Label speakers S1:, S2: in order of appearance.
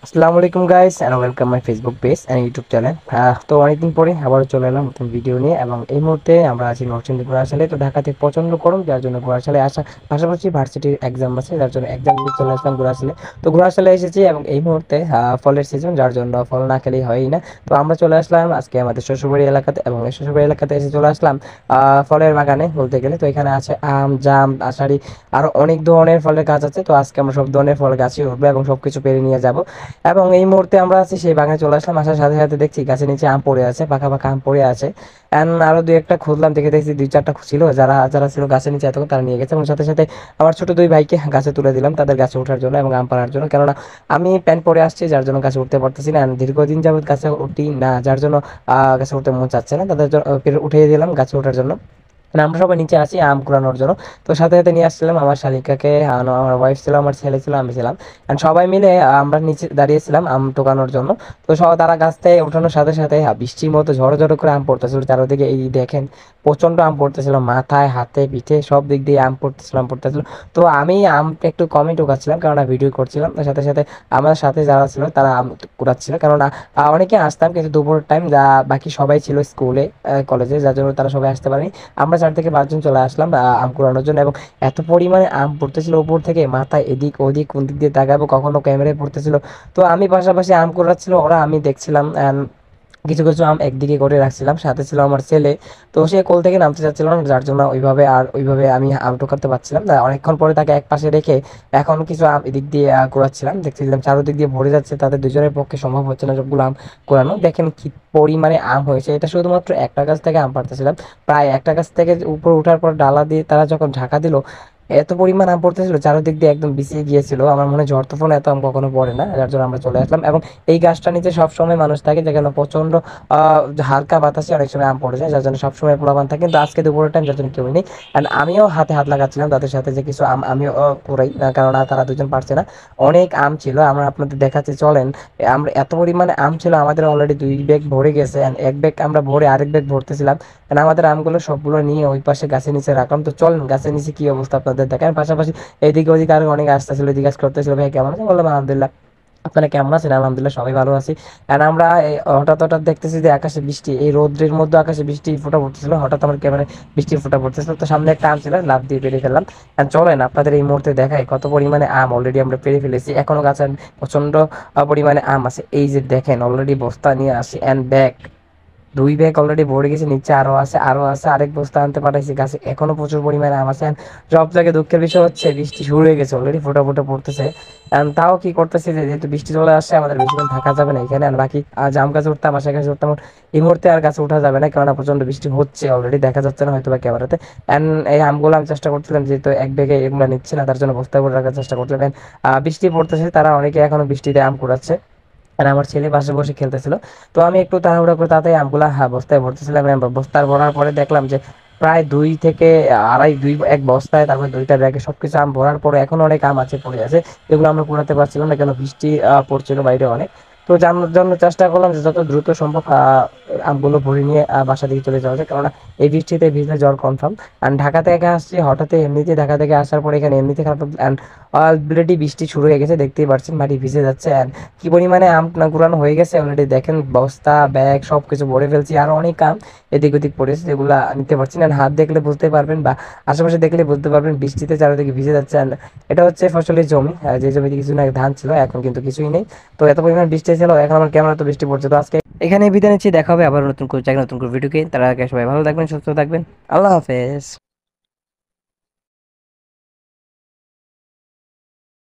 S1: আসসালামু আলাইকুম guys and welcome my Facebook page and YouTube channel. তো অনেকদিন পরে আবারও চলে এলাম নতুন ভিডিও নিয়ে এবং এই মুহূর্তে আমরা আছি নরসিংদী ঘোড়াশালে। তো ঢাকাতে প্রচণ্ড গরম, যার জন্য ঘোড়াশালে আসা, পাশাপাশি ভার্সিটির এক্সাম আছে, যার জন্য এক্সাম দিয়ে চলে আসলাম ঘোড়াশালে। তো ঘোড়াশালে এসেছি এবং এই মুহূর্তে ফলের সিজন, যার জন্য ফল না খেলেই হয়ই না। তো আমরা চলে আসলাম আজকে আমাদের শ্বশুরবাড়ি এলাকাতে এবং এই শ্বশুরবাড়ি এলাকাতে এসে চলে আসলাম ফলের বাগানে বলতে গেলে। তো এখানে আছে আম, জাম, আষাঢ়ি, আরও অনেক ধরনের ফলের গাছ আছে। তো আজকে আমরা সব ধরনের ফল গাছে উঠবো এবং সব কিছু পেরে নিয়ে যাব। এবং এই মুহূর্তে আমরা আছি সেই বাগানে চলে আসলাম, আসার সাথে সাথে দেখছি গাছের নিচে আম পড়ে আছে, পাকা পাকা আম পড়ে আছে। অ্যান্ড আরো দুই একটা খুঁজলাম, দেখে দেখছি দুই চারটা ছিল, যারা যারা ছিল গাছের নিচে এতক্ষণ তারা নিয়ে গেছে। এবং সাথে সাথে আমার ছোট দুই ভাইকে গাছে তুলে দিলাম তাদের গাছে ওঠার জন্য এবং আম পাড়ার জন্য, কেননা আমি প্যান্ট পরে আসছি, যার জন্য গাছে উঠতে পারতেছি না। And দীর্ঘদিন যাবত গাছে উঠি না, যার জন্য গাছে উঠতে মন চাচ্ছে না, তাদের জন্য উঠিয়ে দিলাম গাছে ওঠার জন্য। মানে আমরা সবাই নিচে আছি আম কুড়ানোর জন্য। তো সাথে সাথে নিয়ে আসছিলাম আমার শালিকাকে, আমার ওয়াইফ ছিল, আমার ছেলে ছিল, আমি ছিলাম। অ্যান্ড সবাই মিলে আমরা নিচে দাঁড়িয়েছিলাম আম টোকানোর জন্য। তো সব তারা গাছ থেকে ওঠানোর সাথে সাথে বৃষ্টির মতো ঝড়ো ঝড়ো করে আম পড়তেছিল চারদিকে। এই দেখেন প্রচণ্ড আম পড়তেছিল, মাথায় হাতে পিঠে সব দিক দিয়ে আম পড়তেছিল। তো আমি আমটা একটু কমই টোকাচ্ছিলাম, কেননা ভিডিও করছিলাম। তার সাথে সাথে আমার সাথে যারা ছিল তারা আম কুড়াচ্ছিল, কেননা অনেকে আসতাম কিন্তু দুপুর টাইম, যা বাকি সবাই ছিল স্কুলে কলেজে, যার জন্য তারা সবাই আসতে পারেনি। আমরা 4 থেকে 5 জন চলে আসলাম আম কুড়ানোর জন্য। এবং এত পরিমাণে আম পড়তেছিল উপর থেকে, মাথায় এদিক ওদিক কোন দিক দিয়ে তাকাবো, কখনো ক্যামেরায় পড়তেছিল। তো আমি পাশাপাশি আম কুড়াচ্ছিল, ওরা আমি দেখছিলাম। কিছু কিছু আম একদিকে করে রাখছিলাম, সাথে ছিল আমার ছেলে। তো সে কোল থেকে নামতে চাচ্ছিল না, যার জন্য ওইভাবে আমি আম টোকাতে পারছিলাম না। অনেকক্ষণ পরে তাকে এক পাশে রেখে এখন কিছু আম এদিক দিয়ে কুড়াচ্ছিলাম, দেখছিলাম চারদিক দিয়ে ভরে যাচ্ছে, তাদের দুজনের পক্ষে সম্ভব হচ্ছে না সবগুলো আম কুড়ানো। দেখেন কি পরিমাণে আম হয়েছে, এটা শুধুমাত্র একটা গাছ থেকে আম পাড়তেছিলাম। প্রায় একটা গাছ থেকে উপর উঠার পর ডালা দিয়ে তারা যখন ঢাকা দিল, এত পরিমাণ আম পড়তেছিল, চারদিক দিয়ে একদম বিছিয়ে গিয়েছিল। আমার মনে হয় ঝড় তুফান এত আম কখনো পড়ে না, যার জন্য আমরা চলে আসলাম। এবং এই গাছটা নিচে সবসময় মানুষ থাকে, যেখানে প্রচন্ড হালকা বাতাসে অনেক সময় আম পড়ে যায়, যার জন্য সবসময় পোলাপান থাকে। কিন্তু আজকে দুপুরের টাইম, যার জন্য কেউ নেই। অ্যান্ড আমিও হাতে হাত লাগাচ্ছিলাম তাদের সাথে, যে কিছু আম আমিও কুড়াই, কারণ তারা দুজন পারছে না। অনেক আম ছিল, আমরা আপনাদের দেখাচ্ছি চলেন। আমরা এত পরিমাণে আম ছিল, আমাদের অলরেডি 2 ব্যাগ ভরে গেছে, অ্যান্ড এক ব্যাগ আমরা ভরে আরেক ব্যাগ ভরতেছিলাম। And আমাদের আমগুলো সবগুলো নিয়ে ওই পাশে গাছের নিচে রাখলাম। তো চলেন গাছের নিচে কি অবস্থা আপনাদের দেখেন। পাশাপাশি এদিকে ওদিকে আরো অনেক আসতেছিল, জিজ্ঞাসা করতেছিল ভাই কেমন আছে, বললাম আলহামদুলিল্লাহ, আপনারা কেমন আছেন? আলহামদুলিল্লাহ সবাই ভালো আছি। আর আমরা হঠাৎ হঠাৎ দেখতেছি যে আকাশে বৃষ্টি, এই রৌদ্রের মধ্যে আকাশে বৃষ্টি ফোঁটা পড়তেছিল, হঠাৎ আমার ক্যামেরায় বৃষ্টির ফোঁটা পড়তেছিল। তো সামনে একটা আম ছিল, লাফ দিয়ে পেরে ফেললাম। আর চলেন আপনাদের এই মুহূর্তে দেখাই কত পরিমাণে আম অলরেডি আমরা পেরে ফেলেছি। এখনো গাছে প্রচন্ড পরিমাণে আম আছে, এই যে দেখেন অলরেডি বস্তা নিয়ে আসি অ্যান্ড ব্যাগ, 2 ব্যাগ অলরেডি ভরে গেছে, নিচে আরো আছে আরেক বস্তা আনতে পাঠাইছি, গাছে এখনো প্রচুর পরিমাণে আম আছে। And সব জায়গায় দুঃখের বিষয় হচ্ছে বৃষ্টি শুরু হয়ে গেছে অলরেডি, ফোটা ফোটা পড়তেছে। তাও কি করতেছি, যে যেহেতু বৃষ্টি চলে আসছে আমাদের বেশিক্ষণ থাকা যাবে না এখানে। আর বাকি জাম গাছে উঠতাম, আশা গাছে উঠতাম, এই মুহূর্তে আর গাছে উঠা যাবে না, কেননা প্রচন্ড বৃষ্টি হচ্ছে অলরেডি, দেখা যাচ্ছে না হয়তো বা ক্যামেরাতে। অ্যান্ড এই আমগুলো আমি চেষ্টা করছিলাম, যেহেতু এক ব্যাগে এগুলো নিচ্ছে না, তার জন্য বস্তায় করে রাখার চেষ্টা করছিলাম। And বৃষ্টি পড়তেছে, তারা অনেকে এখনো বৃষ্টিতে আম কুড়াচ্ছে। আর আমার ছেলে পাশে বসে খেলতেছিল। তো আমি একটু তাড়াহুড়া করে তাড়াতাড়ি আমগুলা বস্তায় ভরতেছিলাম। এবং বস্তার ভরার পরে দেখলাম যে প্রায় 2 থেকে আড়াই এক বস্তায়, তারপর 2টা ব্যাগে সবকিছু আম ভরার পরে এখন অনেক আম আছে পড়ে আছে, যেগুলো আমরা কুড়াতে পারছিলাম না, কেন বৃষ্টি পড়ছিল বাইরে অনেক। তো জানার জন্য চেষ্টা করলাম যে যত দ্রুত সম্ভব আমগুলো ভরে নিয়ে বাসা দিকে চলে যাওয়া যায়, কেননা এই বৃষ্টিতে ভিজলে জ্বর কনফার্ম। অ্যান্ড ঢাকা থেকে আসছি হঠাৎ, এমনিতে ঢাকা থেকে আসার পরে এখানে এমনিতে খারাপ। অ্যান্ড অলরেডি বৃষ্টি শুরু হয়ে গেছে, দেখতেই পাচ্ছেন মাটি ভিজে যাচ্ছে। কি পরিমাণে আম না কুড়ানো হয়ে গেছে অলরেডি, দেখেন বস্তা ব্যাগ সব কিছু ভরে ফেলছি। আর অনেক আম এদিক ওদিক পড়েছে, যেগুলো নিতে পারছি না। হাত দেখলে বুঝতে পারবেন বা আশেপাশে দেখলে বুঝতে পারবেন বৃষ্টিতে চারিদিকে ভিজে যাচ্ছে। And এটা হচ্ছে ফসলের জমি, যে জমিতে কিছু না ধান ছিল, এখন কিন্তু কিছুই নেই। তো এত পরিমাণ বৃষ্টি ছিল, এখন আমার ক্যামেরা তো বৃষ্টি পড়ছে। তো আজকে এখানে বিদায় নিচ্ছি, দেখা হবে আবার নতুন করে জায়গায় নতুন করে ভিডিওকে। তারা আগে সবাই ভালো থাকবেন, সুস্থ থাকবেন, আল্লাহ হাফেজ।